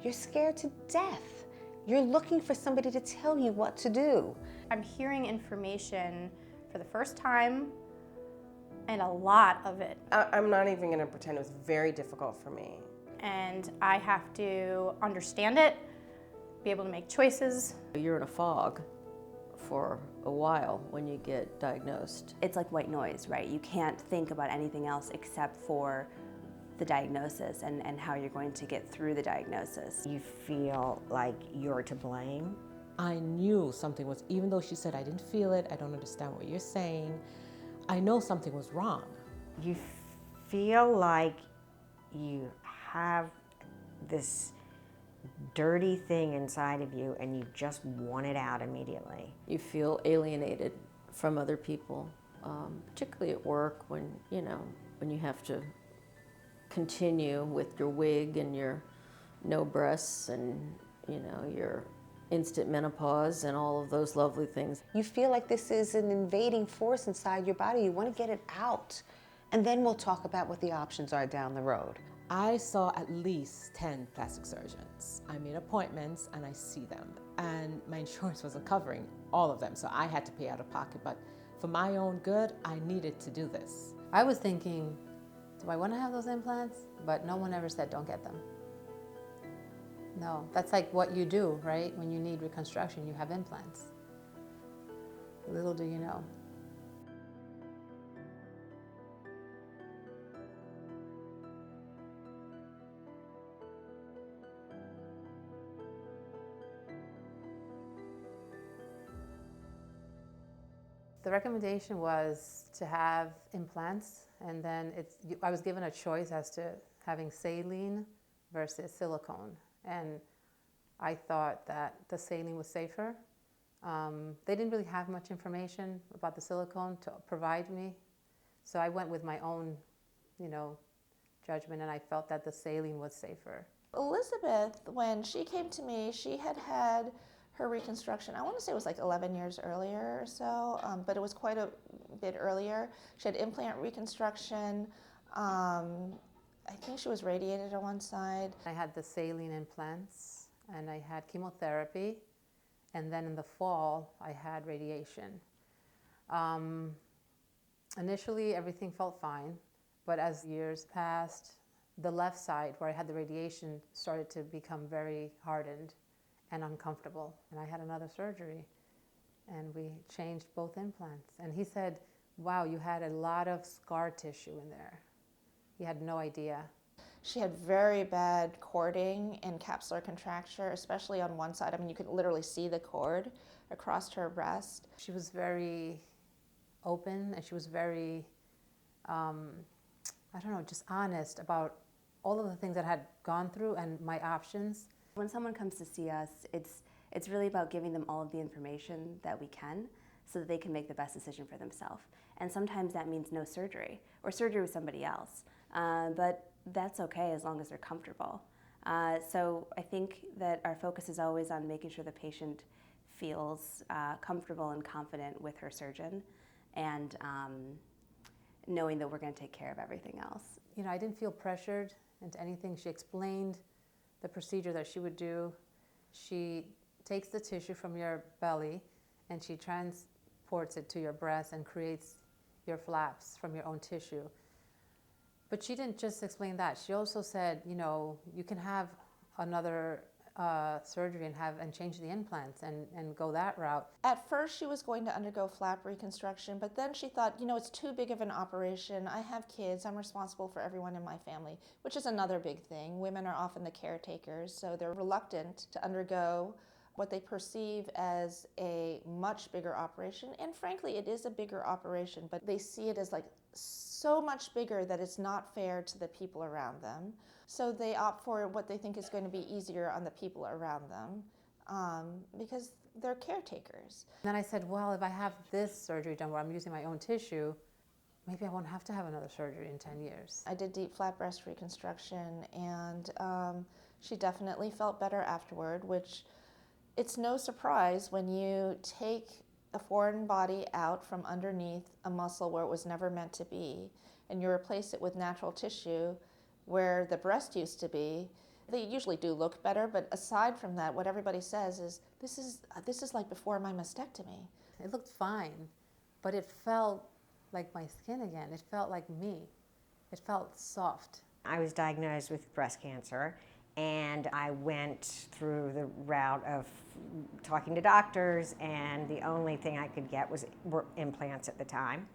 You're scared to death. You're looking for somebody to tell you what to do. I'm hearing information for the first time, and a lot of it. I'm not even going to pretend it was very difficult for me. And I have to understand it, be able to make choices. You're in a fog for a while when you get diagnosed. It's like white noise, right? You can't think about anything else except for the diagnosis and how you're going to get through the diagnosis. You feel like you're to blame. I knew something was, even though she said, I didn't feel it, I don't understand what you're saying, I know something was wrong. You feel like you have this dirty thing inside of you and you just want it out immediately. You feel alienated from other people, particularly at work when you have to continue with your wig and your no breasts and your instant menopause and all of those lovely things. You feel like this is an invading force inside your body. You want to get it out. And then we'll talk about what the options are down the road. I saw at least 10 plastic surgeons. I made appointments and I see them. And my insurance wasn't covering all of them, so I had to pay out of pocket. But for my own good, I needed to do this. I was thinking, do I want to have those implants? But no one ever said don't get them. No, that's like what you do, right? When you need reconstruction, you have implants. Little do you know. The recommendation was to have implants, and then I was given a choice as to having saline versus silicone. And I thought that the saline was safer. They didn't really have much information about the silicone to provide me. So I went with my own, judgment, and I felt that the saline was safer. Elizabeth, when she came to me, she had had her reconstruction, I want to say it was like 11 years earlier or so, but it was quite a bit earlier. She had implant reconstruction. I think she was radiated on one side. I had the saline implants, and I had chemotherapy, and then in the fall, I had radiation. Initially, everything felt fine, but as years passed, the left side where I had the radiation started to become very hardened and uncomfortable, and I had another surgery, and we changed both implants. And he said, wow, you had a lot of scar tissue in there. He had no idea. She had very bad cording and capsular contracture, especially on one side. I mean, you could literally see the cord across her breast. She was very open, and she was very, just honest about all of the things that I had gone through and my options. When someone comes to see us, it's really about giving them all of the information that we can so that they can make the best decision for themselves. And sometimes that means no surgery or surgery with somebody else. But that's okay as long as they're comfortable. So I think that our focus is always on making sure the patient feels comfortable and confident with her surgeon, and knowing that we're going to take care of everything else. I didn't feel pressured into anything. She explained the procedure that she would do. She takes the tissue from your belly and she transports it to your breast and creates your flaps from your own tissue. But she didn't just explain that. She also said, you can have another surgery and change the implants and go that route. At first, she was going to undergo flap reconstruction, but then she thought, it's too big of an operation. I have kids. I'm responsible for everyone in my family, which is another big thing. Women are often the caretakers, so they're reluctant to undergo what they perceive as a much bigger operation. And frankly, it is a bigger operation, but they see it as like so much bigger that it's not fair to the people around them. So they opt for what they think is going to be easier on the people around them because they're caretakers. And then I said, well, if I have this surgery done where I'm using my own tissue, maybe I won't have to have another surgery in 10 years. I did deep flat breast reconstruction, and she definitely felt better afterward, which it's no surprise when you take a foreign body out from underneath a muscle where it was never meant to be, and you replace it with natural tissue where the breast used to be, They usually do look better, but aside from that, what everybody says is, this is like before my mastectomy. It looked fine, but it felt like my skin again. It felt like me. It felt soft. I was diagnosed with breast cancer, and I went through the route of talking to doctors, and the only thing I could get were implants at the time.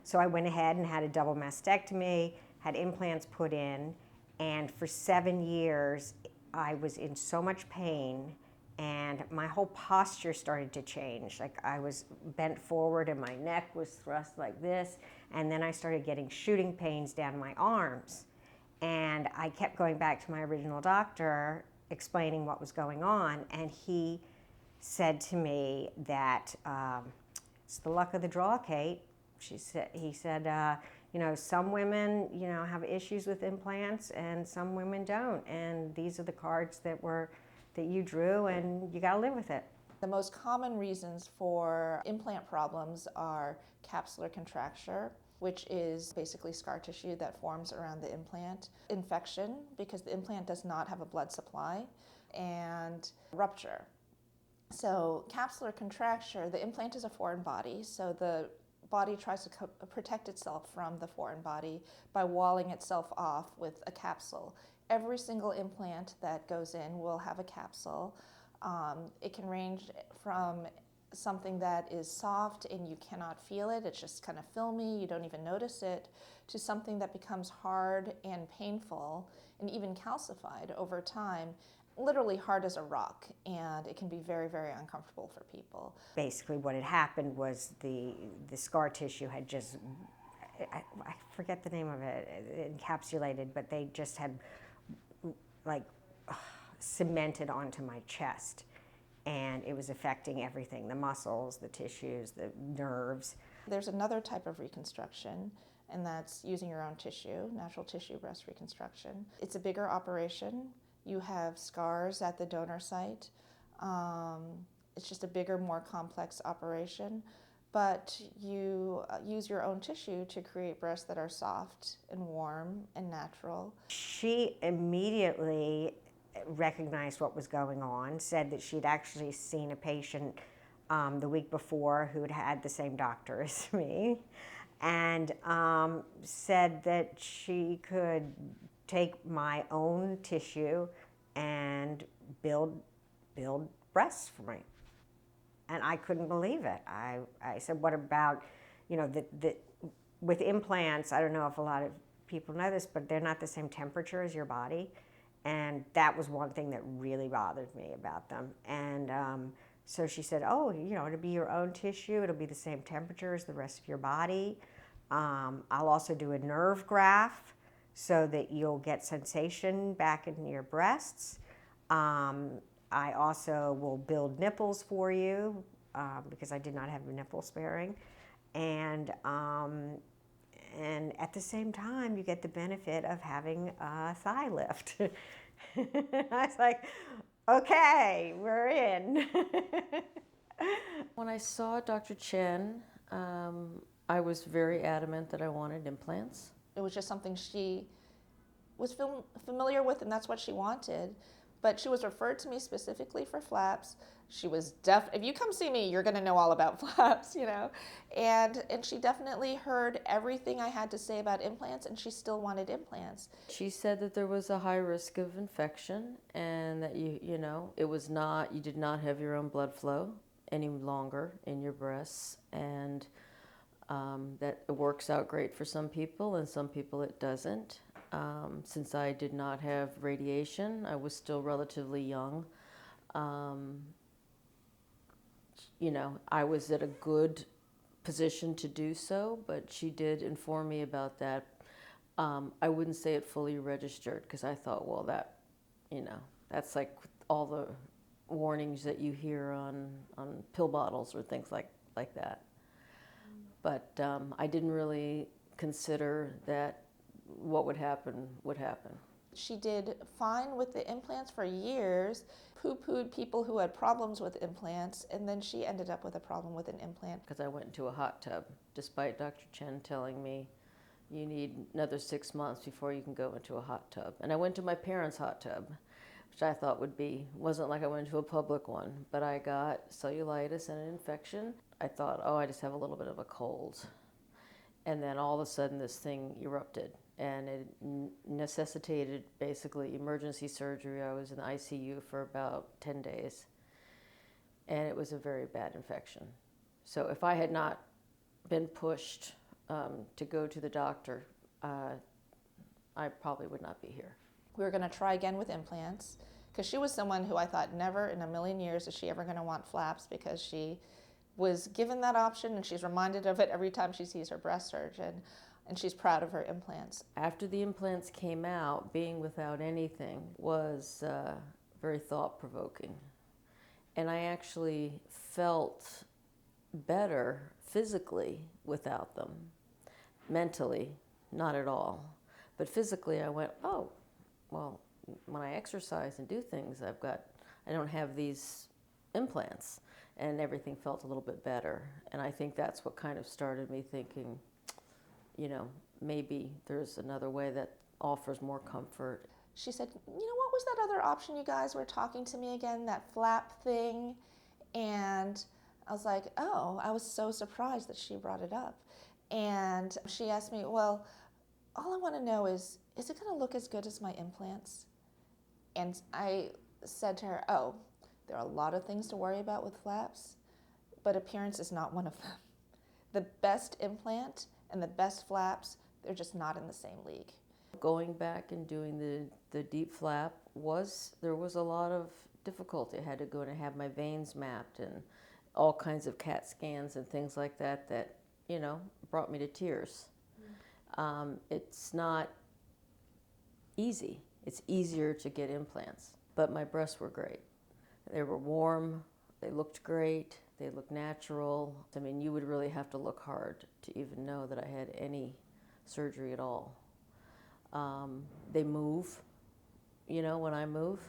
So I went ahead and had a double mastectomy, had implants put in, and for 7 years I was in so much pain, and my whole posture started to change. Like, I was bent forward and my neck was thrust like this, and then I started getting shooting pains down my arms. And I kept going back to my original doctor, explaining what was going on, and he said to me that it's the luck of the draw, Kate. He said, you know, some women, you know, have issues with implants, and some women don't. And these are the cards that you drew, and you got to live with it. The most common reasons for implant problems are capsular contracture, which is basically scar tissue that forms around the implant, infection, because the implant does not have a blood supply, and rupture. So capsular contracture, the implant is a foreign body, so the body tries to protect itself from the foreign body by walling itself off with a capsule. Every single implant that goes in will have a capsule. It can range from something that is soft and you cannot feel it, it's just kind of filmy, you don't even notice it, to something that becomes hard and painful and even calcified over time, literally hard as a rock, and it can be very, very uncomfortable for people. Basically what had happened was the scar tissue had just, I forget the name of it, encapsulated, but they just had like cemented onto my chest. And it was affecting everything, the muscles, the tissues, the nerves. There's another type of reconstruction, and that's using your own tissue, natural tissue breast reconstruction. It's a bigger operation. You have scars at the donor site. It's just a bigger, more complex operation, but you use your own tissue to create breasts that are soft and warm and natural. She immediately recognized what was going on, said that she'd actually seen a patient the week before who'd had the same doctor as me, and said that she could take my own tissue and build breasts for me. And I couldn't believe it. I said, what about, you know, with implants, I don't know if a lot of people know this, but they're not the same temperature as your body. And that was one thing that really bothered me about them. And so she said, oh, you know, it'll be your own tissue. It'll be the same temperature as the rest of your body. I'll also do a nerve graft so that you'll get sensation back in your breasts. I also will build nipples for you because I did not have a nipple sparing. And at the same time, you get the benefit of having a thigh lift. I was like, okay, we're in. When I saw Dr. Chen, I was very adamant that I wanted implants. It was just something she was familiar with, and that's what she wanted. But she was referred to me specifically for flaps. She was if you come see me, you're going to know all about flaps, you know. And she definitely heard everything I had to say about implants, and she still wanted implants. She said that there was a high risk of infection, and that you know, it was not, you did not have your own blood flow any longer in your breasts, and that it works out great for some people, and some people it doesn't. Since I did not have radiation, I was still relatively young. You know, I was at a good position to do so, but she did inform me about that. I wouldn't say it fully registered because I thought, well, that, you know, that's like all the warnings that you hear on pill bottles or things like that. But I didn't really consider that what would happen would happen. She did fine with the implants for years, poo-pooed people who had problems with implants, and then she ended up with a problem with an implant. Because I went into a hot tub, despite Dr. Chen telling me you need another 6 months before you can go into a hot tub. And I went to my parents' hot tub, which I thought wasn't like I went to a public one, but I got cellulitis and an infection. I thought, oh, I just have a little bit of a cold. And then all of a sudden this thing erupted, and it necessitated basically emergency surgery. I was in the ICU for about 10 days, and it was a very bad infection. So if I had not been pushed to go to the doctor, I probably would not be here. We were going to try again with implants, because she was someone who I thought never in a million years is she ever going to want flaps, because she was given that option and she's reminded of it every time she sees her breast surgeon, and she's proud of her implants. After the implants came out, being without anything was very thought-provoking. And I actually felt better physically without them. Mentally, not at all. But physically I went, oh, well, when I exercise and do things, I don't have these implants, and everything felt a little bit better. And I think that's what kind of started me thinking, maybe there's another way that offers more comfort. She said, what was that other option you guys were talking to me again, that flap thing? And I was like, oh, I was so surprised that she brought it up. And she asked me, well, all I want to know is it going to look as good as my implants? And I said to her, oh, there are a lot of things to worry about with flaps, but appearance is not one of them. The best implant and the best flaps, they're just not in the same league. Going back and doing the deep flap there was a lot of difficulty. I had to go and have my veins mapped and all kinds of CAT scans and things like that brought me to tears. It's not easy. It's easier to get implants, but my breasts were great. They were warm, they looked great, they looked natural. I mean, you would really have to look hard to even know that I had any surgery at all. They move, when I move.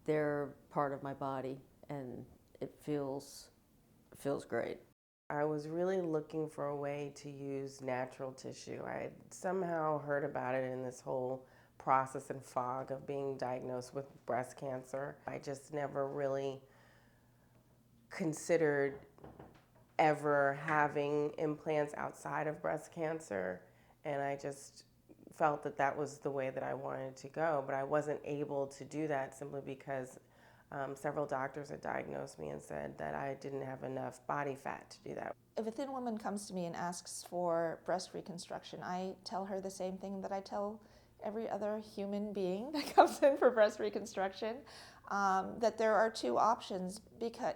They're part of my body, and it feels great. I was really looking for a way to use natural tissue. I had somehow heard about it in this whole process and fog of being diagnosed with breast cancer. I just never really considered ever having implants outside of breast cancer, and I just felt that that was the way that I wanted to go, but I wasn't able to do that simply because several doctors had diagnosed me and said that I didn't have enough body fat to do that. If a thin woman comes to me and asks for breast reconstruction, I tell her the same thing that I tell every other human being that comes in for breast reconstruction, that there are two options.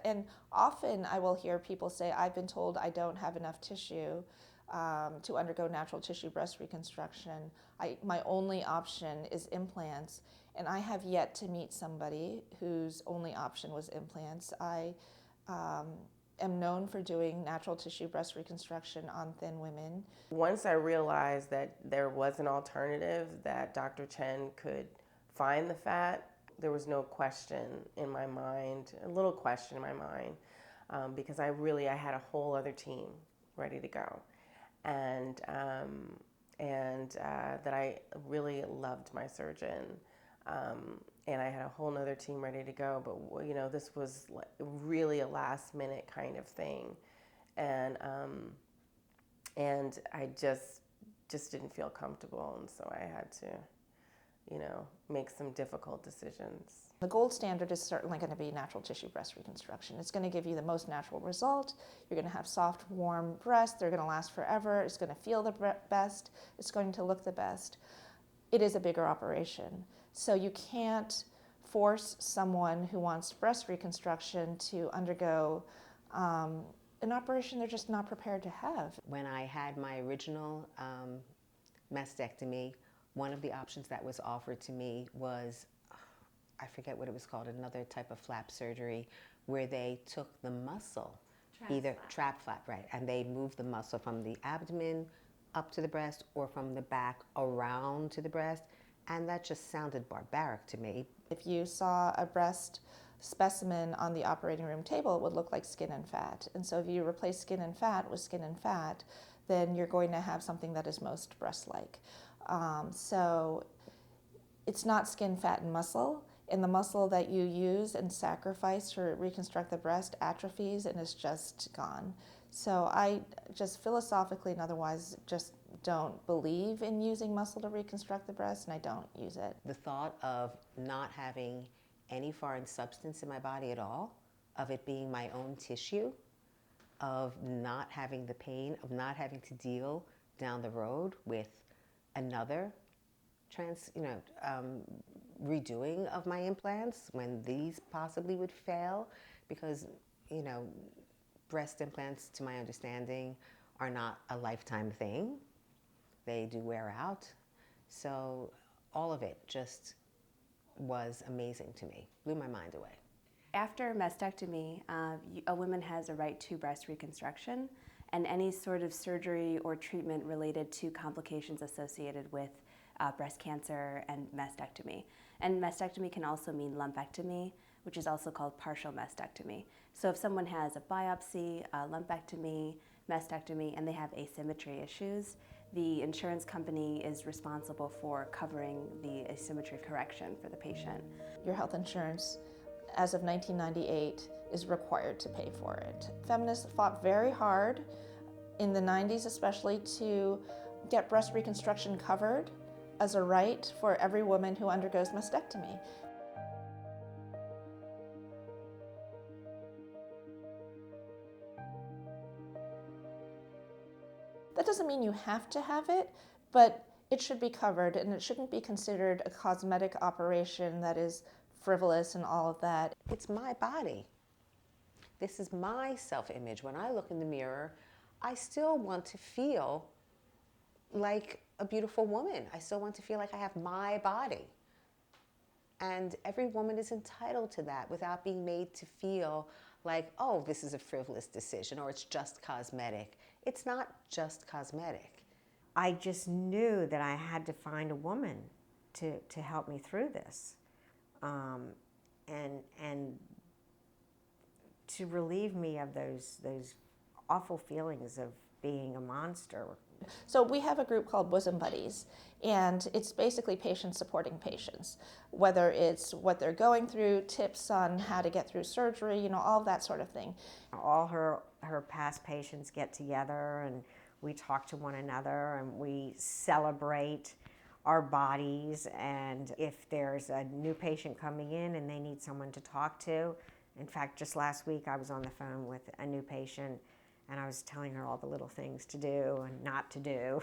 And often I will hear people say, I've been told I don't have enough tissue to undergo natural tissue breast reconstruction. My only option is implants. And I have yet to meet somebody whose only option was implants. I am known for doing natural tissue breast reconstruction on thin women. Once I realized that there was an alternative, that Dr. Chen could find the fat, there was no question in my mind, a little question in my mind, because I had a whole other team ready to go. And that I really loved my surgeon. And I had a whole nother team ready to go, but this was really a last minute kind of thing. And I just didn't feel comfortable, and so I had to, make some difficult decisions. The gold standard is certainly going to be natural tissue breast reconstruction. It's going to give you the most natural result. You're going to have soft, warm breasts. They're going to last forever. It's going to feel the best. It's going to look the best. It is a bigger operation. So you can't force someone who wants breast reconstruction to undergo an operation they're just not prepared to have. When I had my original mastectomy, one of the options that was offered to me was, I forget what it was called, another type of flap surgery, where they took the muscle, trap flap, right, and they moved the muscle from the abdomen up to the breast or from the back around to the breast, and that just sounded barbaric to me. If you saw a breast specimen on the operating room table, it would look like skin and fat. And so if you replace skin and fat with skin and fat, then you're going to have something that is most breast-like. So it's not skin, fat, and muscle. And the muscle that you use and sacrifice to reconstruct the breast atrophies and is just gone. So I just philosophically and otherwise just don't believe in using muscle to reconstruct the breast, and I don't use it. The thought of not having any foreign substance in my body at all, of it being my own tissue, of not having the pain, of not having to deal down the road with another redoing of my implants when these possibly would fail, because, breast implants, to my understanding, are not a lifetime thing. They do wear out. So all of it just was amazing to me, blew my mind away. After mastectomy, a woman has a right to breast reconstruction and any sort of surgery or treatment related to complications associated with breast cancer and mastectomy. And mastectomy can also mean lumpectomy, which is also called partial mastectomy. So if someone has a biopsy, a lumpectomy, mastectomy, and they have asymmetry issues, the insurance company is responsible for covering the asymmetry correction for the patient. Your health insurance, as of 1998, is required to pay for it. Feminists fought very hard in the 90s especially to get breast reconstruction covered as a right for every woman who undergoes mastectomy. That doesn't mean you have to have it, but it should be covered, and it shouldn't be considered a cosmetic operation that is frivolous and all of that. It's my body. This is my self-image. When I look in the mirror, I still want to feel like a beautiful woman. I still want to feel like I have my body. And every woman is entitled to that without being made to feel like, oh, this is a frivolous decision or it's just cosmetic. It's not just cosmetic. I just knew that I had to find a woman to help me through this, and to relieve me of those awful feelings of being a monster. So we have a group called Bosom Buddies, and it's basically patients supporting patients, whether it's what they're going through, tips on how to get through surgery, all of that sort of thing. All her past patients get together and we talk to one another and we celebrate our bodies, and if there's a new patient coming in and they need someone to talk to. In fact, just last week I was on the phone with a new patient and I was telling her all the little things to do and not to do,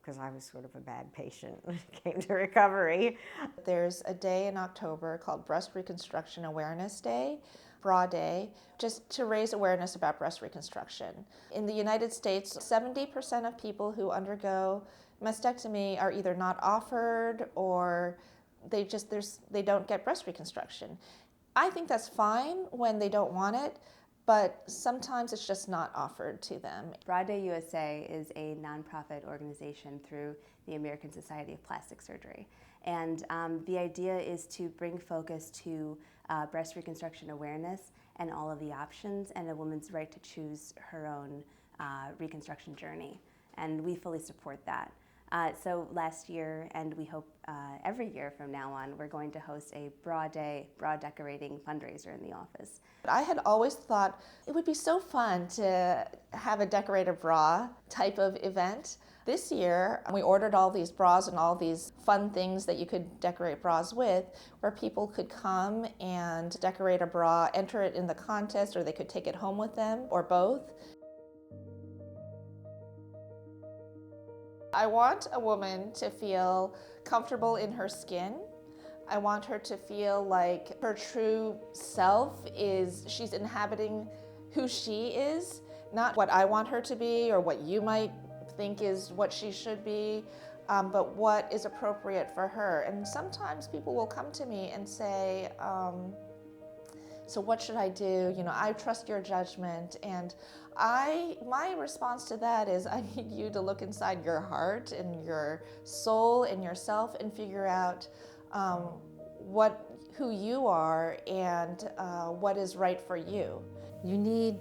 because I was sort of a bad patient when it came to recovery. There's a day in October called Breast Reconstruction Awareness Day, Bra Day, just to raise awareness about breast reconstruction. In the United States, 70% of people who undergo mastectomy are either not offered or they don't get breast reconstruction. I think that's fine when they don't want it, but sometimes it's just not offered to them. Bra Day USA is a nonprofit organization through the American Society of Plastic Surgery. And the idea is to bring focus to breast reconstruction awareness and all of the options and a woman's right to choose her own reconstruction journey. And we fully support that. So last year, and we hope every year from now on, we're going to host a Bra Day, bra decorating fundraiser in the office. I had always thought it would be so fun to have a decorate a bra type of event. This year, we ordered all these bras and all these fun things that you could decorate bras with, where people could come and decorate a bra, enter it in the contest, or they could take it home with them, or both. I want a woman to feel comfortable in her skin. I want her to feel like her true self she's inhabiting who she is, not what I want her to be or what you might think is what she should be, but what is appropriate for her. And sometimes people will come to me and say, so what should I do? I trust your judgment. And my response to that is, I need you to look inside your heart and your soul and yourself and figure out who you are and what is right for you. You need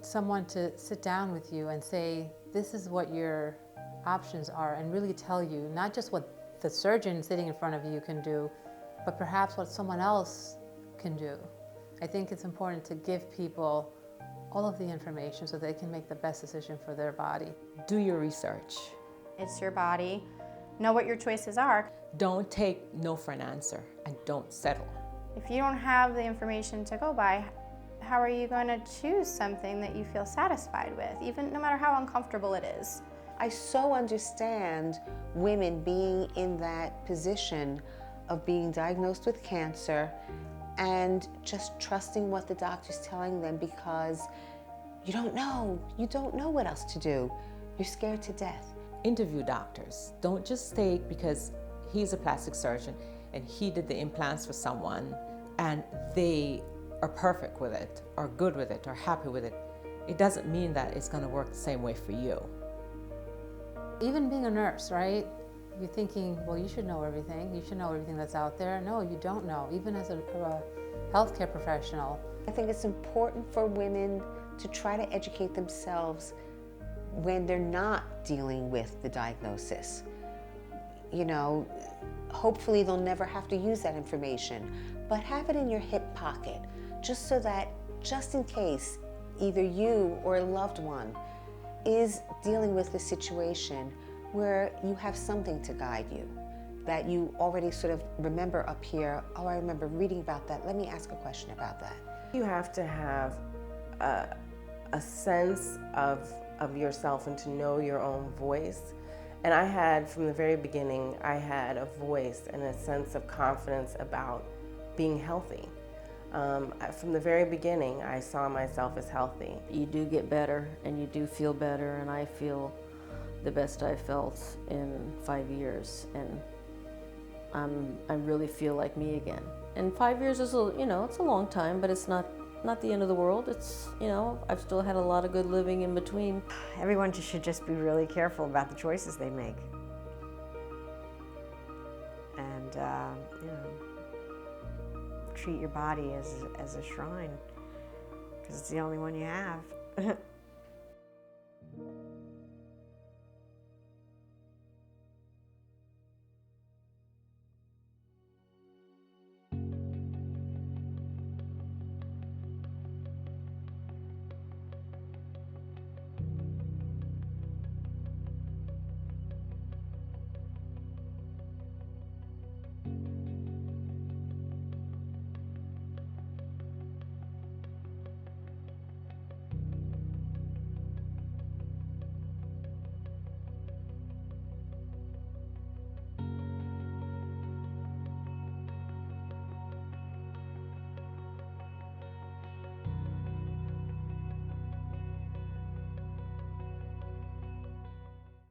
someone to sit down with you and say, this is what your options are, and really tell you not just what the surgeon sitting in front of you can do, but perhaps what someone else can do. I think it's important to give people all of the information so they can make the best decision for their body. Do your research. It's your body. Know what your choices are. Don't take no for an answer, and don't settle. If you don't have the information to go by, how are you going to choose something that you feel satisfied with, even no matter how uncomfortable it is? I so understand women being in that position of being diagnosed with cancer and just trusting what the doctor's telling them, because you don't know what else to do. You're scared to death. Interview doctors. Don't just take because he's a plastic surgeon and he did the implants for someone and they are perfect with it, or good with it, or happy with it. It doesn't mean that it's going to work the same way for you. Even being a nurse, right? You're thinking, well, you should know everything. You should know everything that's out there. No, you don't know, even as a healthcare professional. I think it's important for women to try to educate themselves when they're not dealing with the diagnosis. You know, hopefully they'll never have to use that information, but have it in your hip pocket, just so that, just in case either you or a loved one is dealing with the situation, where you have something to guide you, that you already sort of remember up here, oh, I remember reading about that, let me ask a question about that. You have to have a sense of yourself and to know your own voice. And I had, from the very beginning, I had a voice and a sense of confidence about being healthy. From the very beginning, I saw myself as healthy. You do get better and you do feel better, and I feel the best I felt in 5 years, and I really feel like me again. And 5 years is it's a long time, but it's not the end of the world. It's, I've still had a lot of good living in between. Everyone should just be really careful about the choices they make. And, treat your body as a shrine, because it's the only one you have.